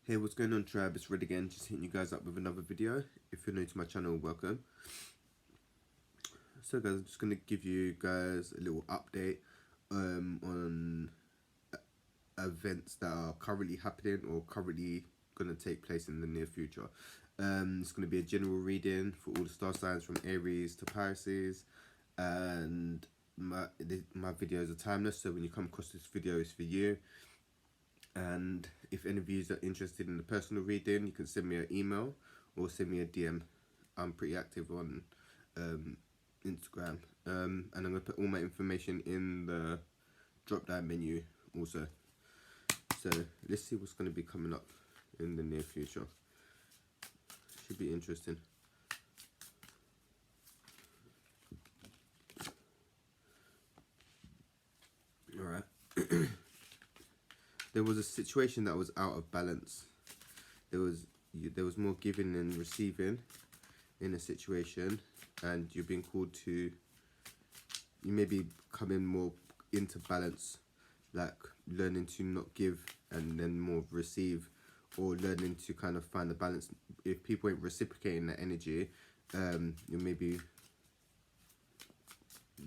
Hey, what's going on, tribe? It's Red again, just hitting you guys up with another video. If you're new to my channel, welcome. So guys, I'm just going to give you guys a little update on events that are currently happening or currently going to take place in the near future. It's going to be a general reading for all the star signs from Aries to Pisces, and my videos are timeless, so when you come across this video, it's for you. And if any of you are interested in the personal reading, you can send me an email or send me a DM. I'm pretty active on Instagram, and I'm going to put all my information in the drop down menu also. So let's see what's going to be coming up in the near future. Should be interesting. Alright. There was a situation that was out of balance. There was more giving than receiving in a situation, and you're being called to, you may be coming more into balance, like learning to not give and then more receive, or learning to kind of find the balance. If people ain't reciprocating that energy, you may be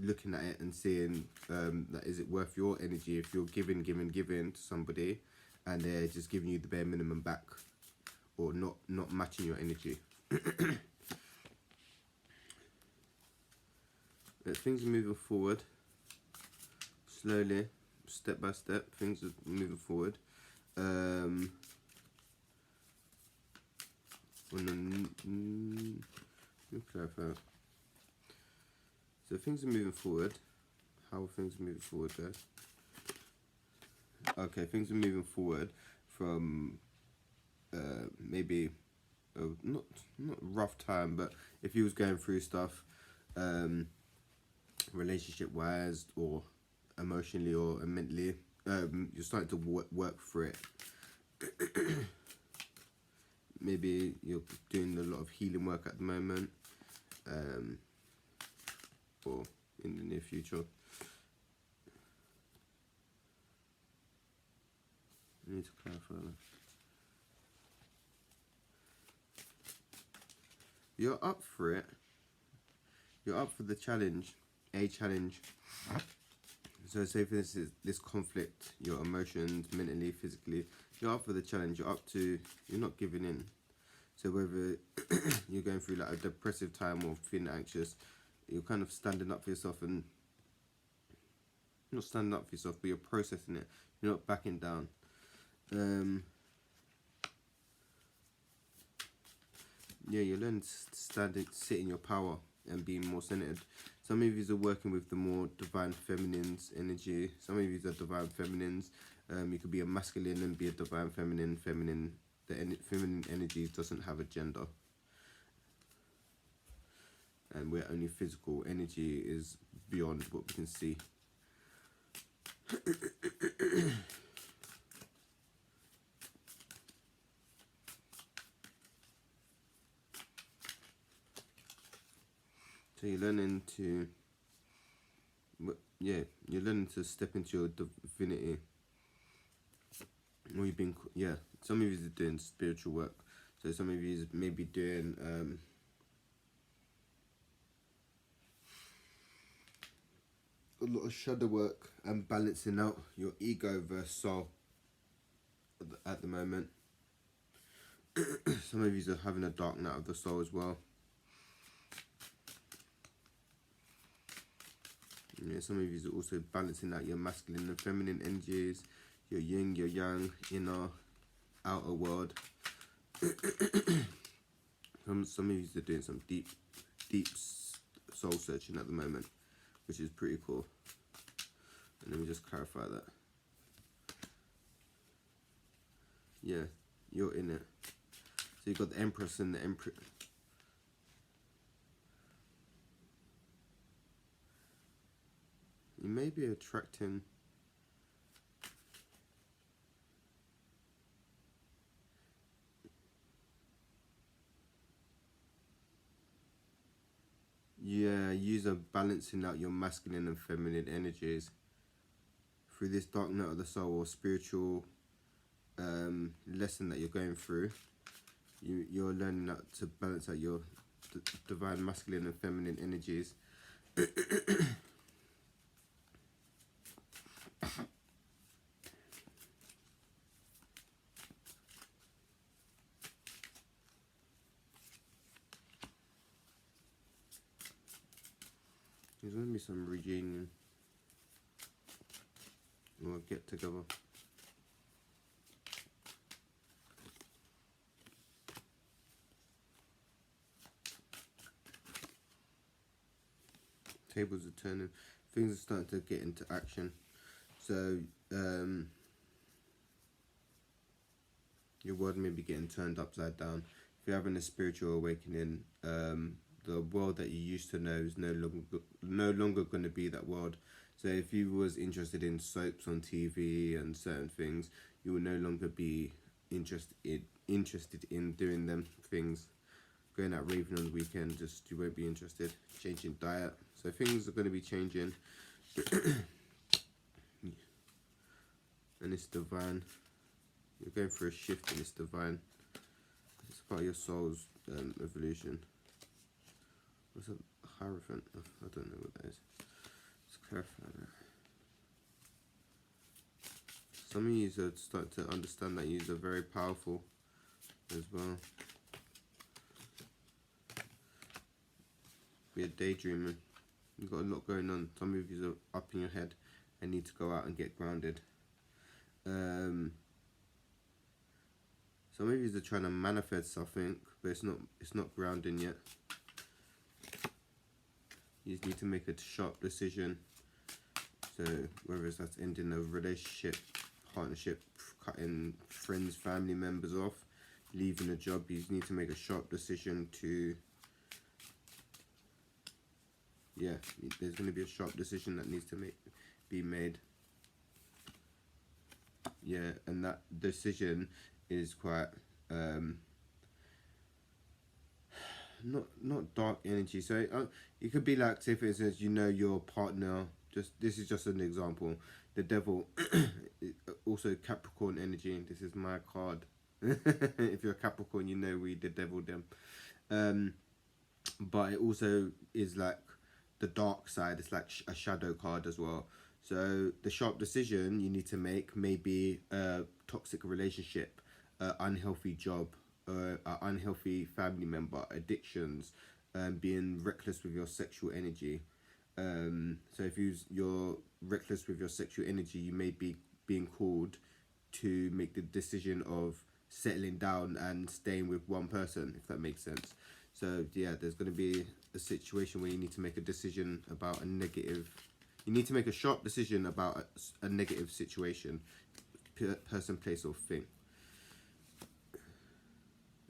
looking at it and seeing that is it worth your energy if you're giving to somebody and they're just giving you the bare minimum back, or not matching your energy. But things are moving forward slowly, step by step. Things are moving forward. Let me clarify. So things are moving forward. How are things moving forward, guys? Okay, things are moving forward from maybe not rough time, but if he was going through stuff, relationship wise or emotionally or mentally, you're starting to work through it. Maybe you're doing a lot of healing work at the moment, or in the near future. I need to clarify that. You're up for it. You're up for the challenge, a challenge. So say for this conflict, your emotions, mentally, physically, you're up for the challenge. You're not giving in. So whether you're going through like a depressive time or feeling anxious, you're kind of standing up for yourself, and not standing up for yourself, but you're processing it. You're not backing down. Yeah, you're learning to sit in your power and be more centered. Some of you are working with the more divine feminine's energy. Some of you are divine feminines. You could be a masculine and be a divine feminine. The feminine energy doesn't have a gender, and where only physical energy is beyond what we can see. So you're learning to, you're learning to step into your divinity. Or you've been, some of you are doing spiritual work. So some of you may be doing a lot of shadow work and balancing out your ego versus soul at the moment. Some of you are having a dark night of the soul as well. Yeah, some of you are also balancing out your masculine and feminine energies, your yin, your yang, inner, outer world. Some of you are doing some deep soul searching at the moment, which is pretty cool. And let me just clarify that. Yeah, you're in it. So you've got the Empress and the Emperor. You may be attracting use balancing out your masculine and feminine energies through this dark night of the soul or spiritual lesson that you're going through, you're learning that to balance out your divine masculine and feminine energies. There's going to be some reunion or get together. Tables are turning, things are starting to get into action. So your world may be getting turned upside down. If you're having a spiritual awakening, the world that you used to know is no longer going to be that world. So if you was interested in soaps on TV and certain things, you will no longer be interested in doing them things. Going out raving on the weekend, just you won't be interested. Changing diet, so things are going to be changing. And it's divine. You're going through a shift and it's divine. It's part of your soul's evolution. What's a hierophant? I don't know what that is. Let's clarify that. Some of you are starting to understand that you are very powerful as well. Be a daydreamer. You've got a lot going on. Some of you are up in your head and need to go out and get grounded. Some of you are trying to manifest something, but it's not grounding yet. You just need to make a sharp decision. So whether it's that's ending a relationship, partnership, cutting friends, family members off, leaving a job, you need to make a sharp decision to, there's going to be a sharp decision that needs to be made. Yeah, and that decision is quite not dark energy. So it could be like, say for instance, you know your partner. This is just an example. The devil, also Capricorn energy. And this is my card. If you're a Capricorn, you know we the devil them. But it also is like the dark side. It's like a shadow card as well. So the sharp decision you need to make may be a toxic relationship, unhealthy job, an unhealthy family member, addictions, being reckless with your sexual energy. So if you're reckless with your sexual energy, you may be being called to make the decision of settling down and staying with one person, if that makes sense. So yeah, there's going to be a situation where you need to make a decision about a negative. You need to make a sharp decision about a negative situation, person, place, or thing.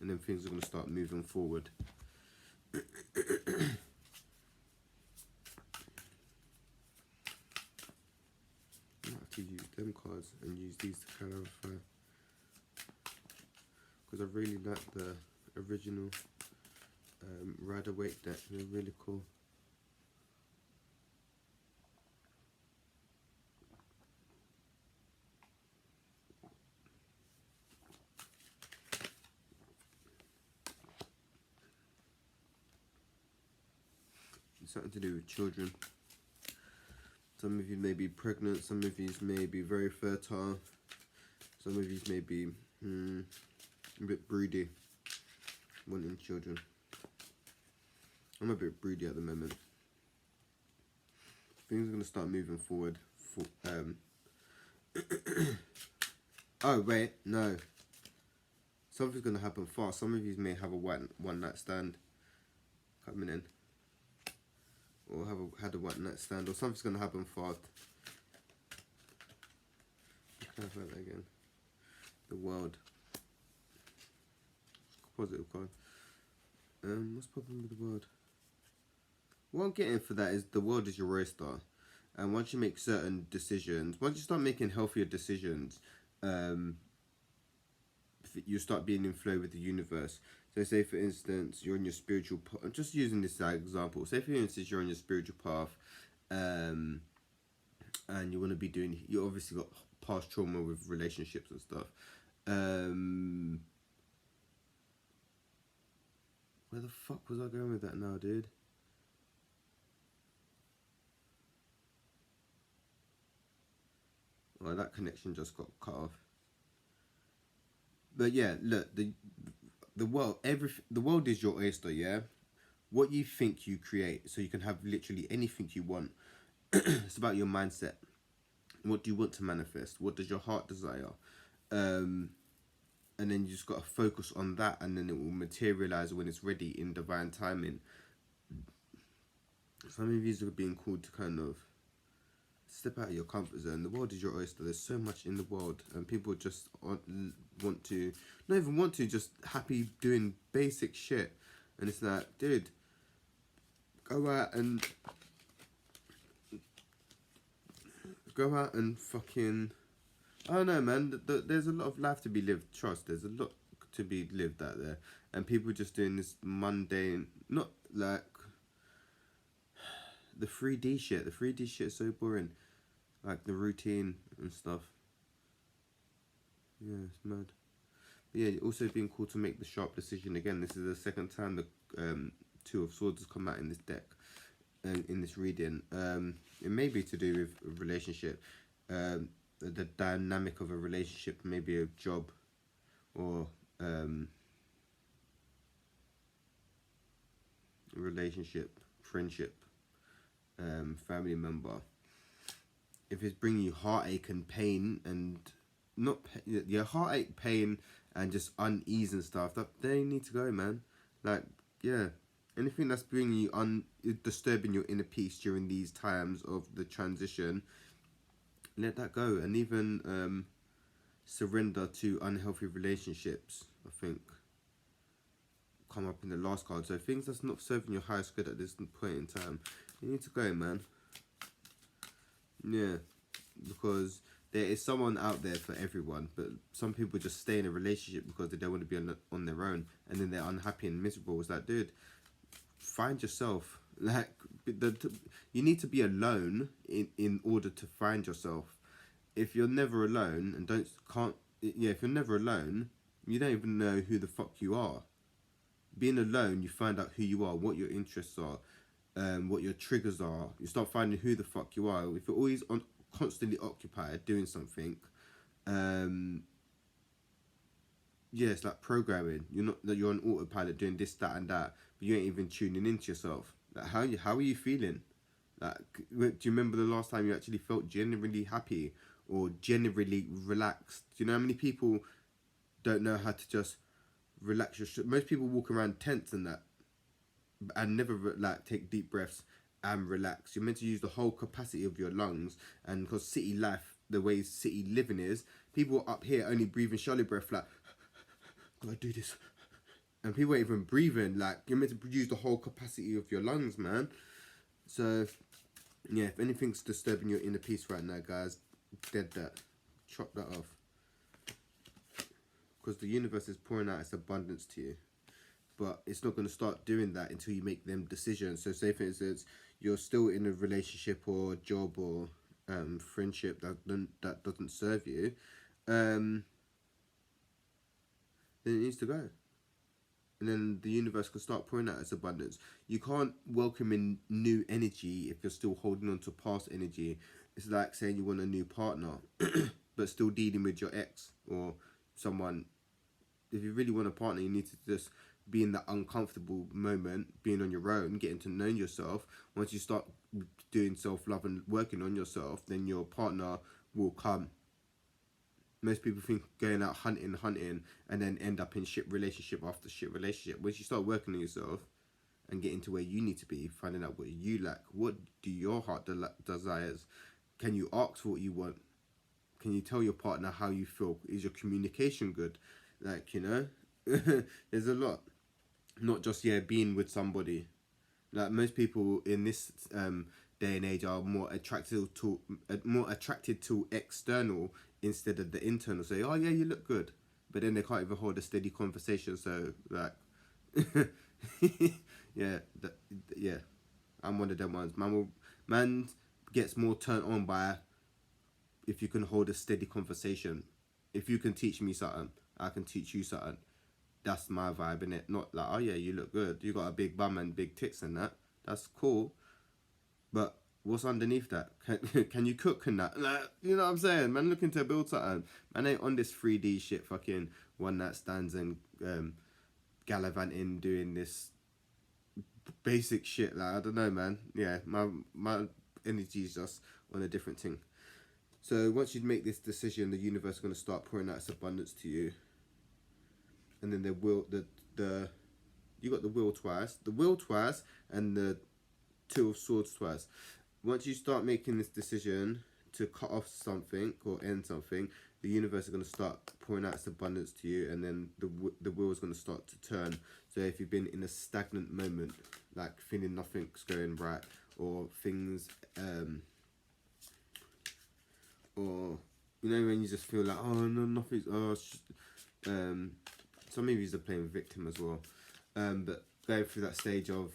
And then things are going to start moving forward. I have to use them cards and use these to clarify. Because I really like the original Rider-Waite deck. They're really cool. Something to do with children. Some of you may be pregnant, some of you may be very fertile, some of you may be a bit broody, wanting children. I'm a bit broody at the moment. Things are going to start moving forward. Oh wait, no. Something's going to happen fast. Some of you may have a one night stand coming in. Or had a one night stand, or something's going to happen fast. Clarify that again. The world. Positive card. What's the problem with the world? What I'm getting for that is the world is your oyster. And once you make certain decisions, once you start making healthier decisions, you start being in flow with the universe. So say for instance you're on your spiritual path. I'm just using this as an example. Say for instance you're on your spiritual path, and you want to be doing. You obviously got past trauma with relationships and stuff. Um, where the fuck was I going with that now, dude? Well, that connection just got cut off. But yeah, look, the world, the world is your oyster. Yeah, what you think you create, so you can have literally anything you want. It's about your mindset. What do you want to manifest? What does your heart desire? Um, and then you just got to focus on that, and then it will materialize when it's ready in divine timing. Some of you are being called to kind of step out of your comfort zone. The world is your oyster. There's so much in the world, and people just want to, not even want to, just happy doing basic shit. And it's like, dude, go out and fucking, I don't know, man. There's a lot of life to be lived. Trust, there's a lot to be lived out there, and people just doing this mundane, not like the 3D shit. The 3D shit is so boring, like the routine and stuff. Yeah, it's mad. But yeah, also being called to make the sharp decision again. This is the second time the Two of Swords has come out in this deck, and in this reading. It may be to do with a relationship, the dynamic of a relationship, maybe a job, or relationship, friendship, family member. If it's bringing you heartache and pain, and not yeah, heartache, pain, and just unease and stuff, that they need to go, man. Like, yeah, anything that's bringing you disturbing your inner peace during these times of the transition, let that go. And even surrender to unhealthy relationships, I think, come up in the last card. So things that's not serving your highest good at this point in time, you need to go, man. Yeah, because there is someone out there for everyone, but some people just stay in a relationship because they don't want to be on their own, and then they're unhappy and miserable. It's like, dude, find yourself. Like, you need to be alone in order to find yourself. If you're never alone and if you're never alone, you don't even know who the fuck you are. Being alone, you find out who you are, what your interests are, what your triggers are. You start finding who the fuck you are. If you're always constantly occupied doing something, yeah, it's like programming. You're on autopilot doing this, that, and that, but you ain't even tuning into yourself. Like, how are you feeling? Like, do you remember the last time you actually felt genuinely happy or genuinely relaxed? Do you know how many people don't know how to just relax most people walk around tense and that, and never like take deep breaths and relax. You're meant to use the whole capacity of your lungs, and because city life, the way city living is, people up here only breathing shallow breath, like, gotta do this, and people ain't even breathing. Like, you're meant to use the whole capacity of your lungs, man. So yeah, if anything's disturbing your inner peace right now, guys, dead that, chop that off, because the universe is pouring out its abundance to you. But it's not going to start doing that until you make them decisions. So say, for instance, you're still in a relationship or job or friendship that doesn't serve you, then it needs to go. And then the universe can start pouring out its abundance. You can't welcome in new energy if you're still holding on to past energy. It's like saying you want a new partner, but still dealing with your ex or someone. If you really want a partner, you need to just be in that uncomfortable moment, being on your own, getting to know yourself. Once you start doing self-love and working on yourself, then your partner will come. Most people think going out hunting, and then end up in shit relationship after shit relationship. Once you start working on yourself and getting to where you need to be, finding out what you like, what do your heart desires, can you ask for what you want? Can you tell your partner how you feel? Is your communication good? Like, you know, there's a lot. Not just, yeah, being with somebody. Like, most people in this day and age are more attracted to external instead of the internal. Say, oh yeah, you look good, but then they can't even hold a steady conversation. So, like, yeah, yeah, I'm one of them ones. Man gets more turned on by if you can hold a steady conversation if you can teach me something, I can teach you something. That's my vibe, innit? Not like, oh yeah, you look good, you got a big bum and big tits and that. That's cool, but what's underneath that? Can you cook and that? Like, you know what I'm saying? Man, looking to build something. Man ain't on this 3D shit, fucking one night stands and gallivanting, doing this basic shit. Like, I don't know, man. Yeah, my energy is just on a different thing. So once you make this decision, the universe is going to start pouring out its abundance to you. And then the you got the will twice, and the two of swords twice. Once you start making this decision to cut off something or end something, the universe is going to start pouring out its abundance to you, and then the wheel is going to start to turn. So if you've been in a stagnant moment, like feeling nothing's going right, or things, or you know, when you just feel like, oh no, nothing's, some of you are playing victim as well, but going through that stage of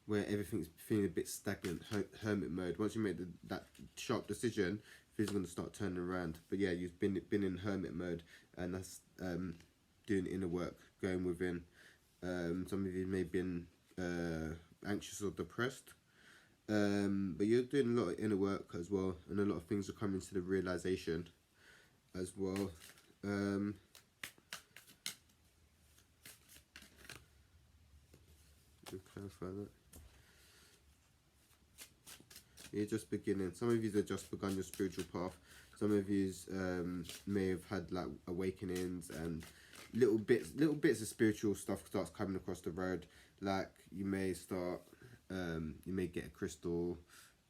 where everything's feeling a bit stagnant, hermit mode. Once you make that sharp decision, things are going to start turning around. But yeah, you've been in hermit mode, and that's doing inner work, going within. Some of you may have been anxious or depressed, but you're doing a lot of inner work as well, and a lot of things are coming to the realization as well. Clarify that. You're just beginning. Some of you have just begun your spiritual path. Some of you may have had like awakenings, and little bits of spiritual stuff starts coming across the road. Like you may start, you may get a crystal,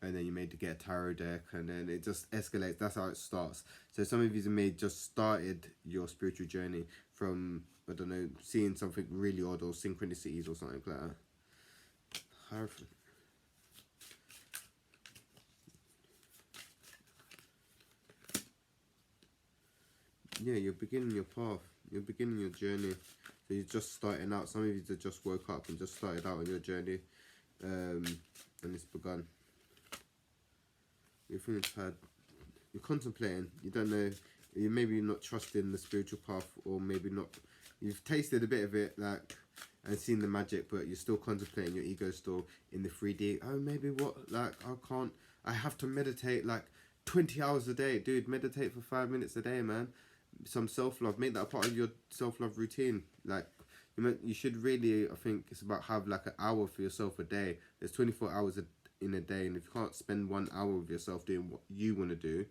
and then you may get a tarot deck, and then it just escalates. That's how it starts. So some of you may just started your spiritual journey from, I don't know, seeing something really odd or synchronicities or something like that. Yeah, you're beginning your path. You're beginning your journey. So you're just starting out. Some of you that just woke up and just started out on your journey, and it's begun. You're feeling tired. You're contemplating. You don't know. You maybe not trusting the spiritual path, or maybe not. You've tasted a bit of it, like, and seen the magic, but you're still contemplating. Your ego still in the 3D. Oh, maybe what? Like, I can't. I have to meditate like 20 hours a day, dude. Meditate for 5 minutes a day, man. Some self-love, make that a part of your self-love routine. Like you should really, I think it's about have like an hour for yourself a day. There's 24 hours in a day, and if you can't spend 1 hour with yourself doing what you want to do,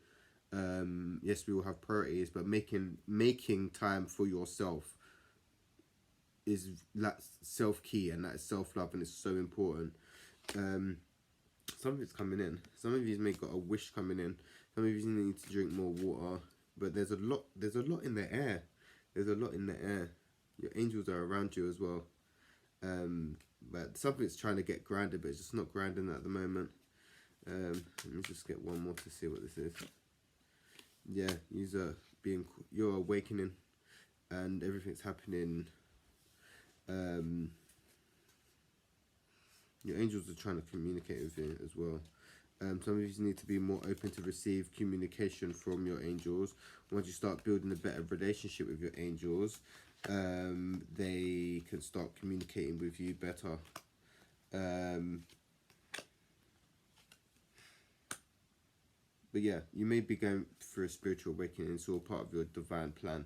yes, we will have priorities, but making time for yourself is like self-key, and that is self-love, and it's so important. Something's coming in. Some of you may got a wish coming in. Some of you need to drink more water. But there's a lot in the air. There's a lot in the air. Your angels are around you as well. But something's trying to get grounded, but it's just not grounding at the moment. Let me just get one more to see what this is. Yeah, you're awakening, and everything's happening. Your angels are trying to communicate with you as well. Some of you need to be more open to receive communication from your angels. Once you start building a better relationship with your angels, they can start communicating with you better. But yeah, you may be going through a spiritual awakening. It's all part of your divine plan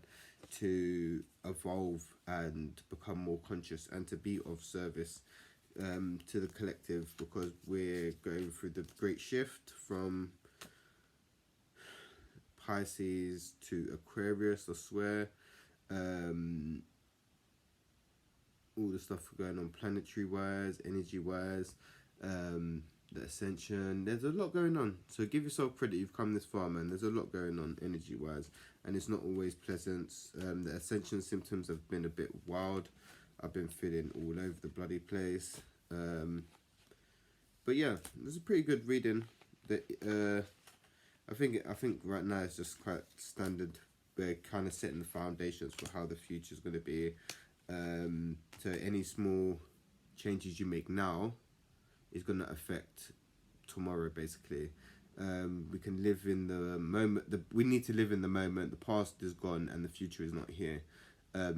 to evolve and become more conscious and to be of service to the collective, because we're going through the great shift from Pisces to Aquarius, I swear. All the stuff going on planetary wise, energy wise, the ascension. There's a lot going on. So give yourself credit, you've come this far, man. There's a lot going on energy wise, and it's not always pleasant. The ascension symptoms have been a bit wild. I've been feeling all over the bloody place. But yeah, there's a pretty good reading. That I think right now it's just quite standard. We're kind of setting the foundations for how the future is going to be. So any small changes you make now is going to affect tomorrow, basically. We can live in the moment. We need to live in the moment. The past is gone and the future is not here.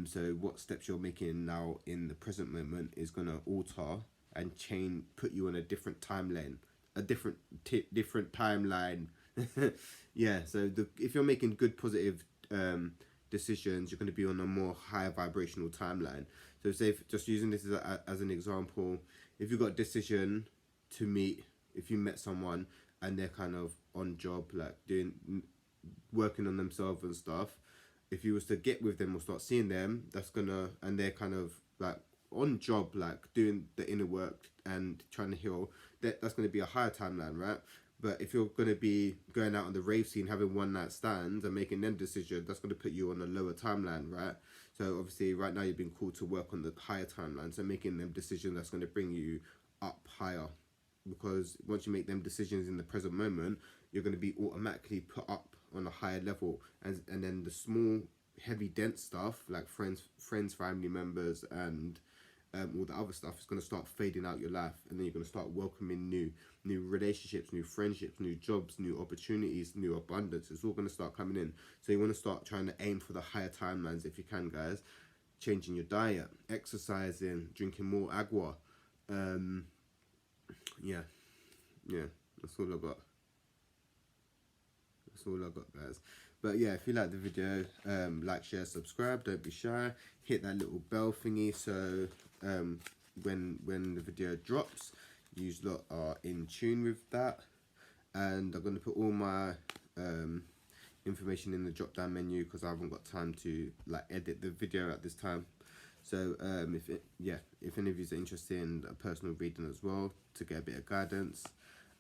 So what steps you're making now in the present moment is going to alter and change, put you on a different timeline, a different timeline. Yeah, so if you're making good positive decisions, you're going to be on a more higher vibrational timeline. So say, just using this as an example, if you've got a decision to meet, if you met someone and they're kind of on job, like working on themselves and stuff, if you was to get with them or start seeing them, that's gonna, and they're kind of like on job, like doing the inner work and trying to heal, that's going to be a higher timeline, right? But if you're going to be going out on the rave scene, having one night stands and making them decisions, that's going to put you on a lower timeline, right? So obviously right now you've been called to work on the higher timeline, so making them decisions that's going to bring you up higher, because once you make them decisions in the present moment, you're going to be automatically put up on a higher level, and then the small heavy dense stuff like friends, family members, and all the other stuff is going to start fading out your life, and then you're going to start welcoming new relationships, new friendships, new jobs, new opportunities, new abundance. It's all going to start coming in. So you want to start trying to aim for the higher timelines if you can, guys. Changing your diet, exercising, drinking more agua. Yeah, that's all I got. That's all I got, guys. But yeah, if you like the video, like, share, subscribe. Don't be shy. Hit that little bell thingy so when the video drops, you lot are in tune with that. And I'm gonna put all my information in the drop down menu because I haven't got time to like edit the video at this time. So if any of you are interested in a personal reading as well to get a bit of guidance,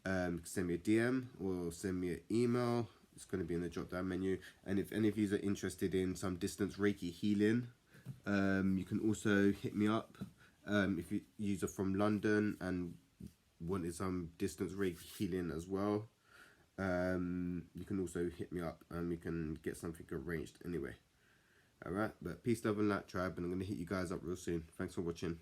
send me a DM or send me an email. It's going to be in the drop down menu. And if any of you are interested in some distance Reiki healing, you can also hit me up. If you are from London and wanted some distance Reiki healing as well, you can also hit me up and we can get something arranged anyway. Alright, but peace, love and light, tribe, and I'm going to hit you guys up real soon. Thanks for watching.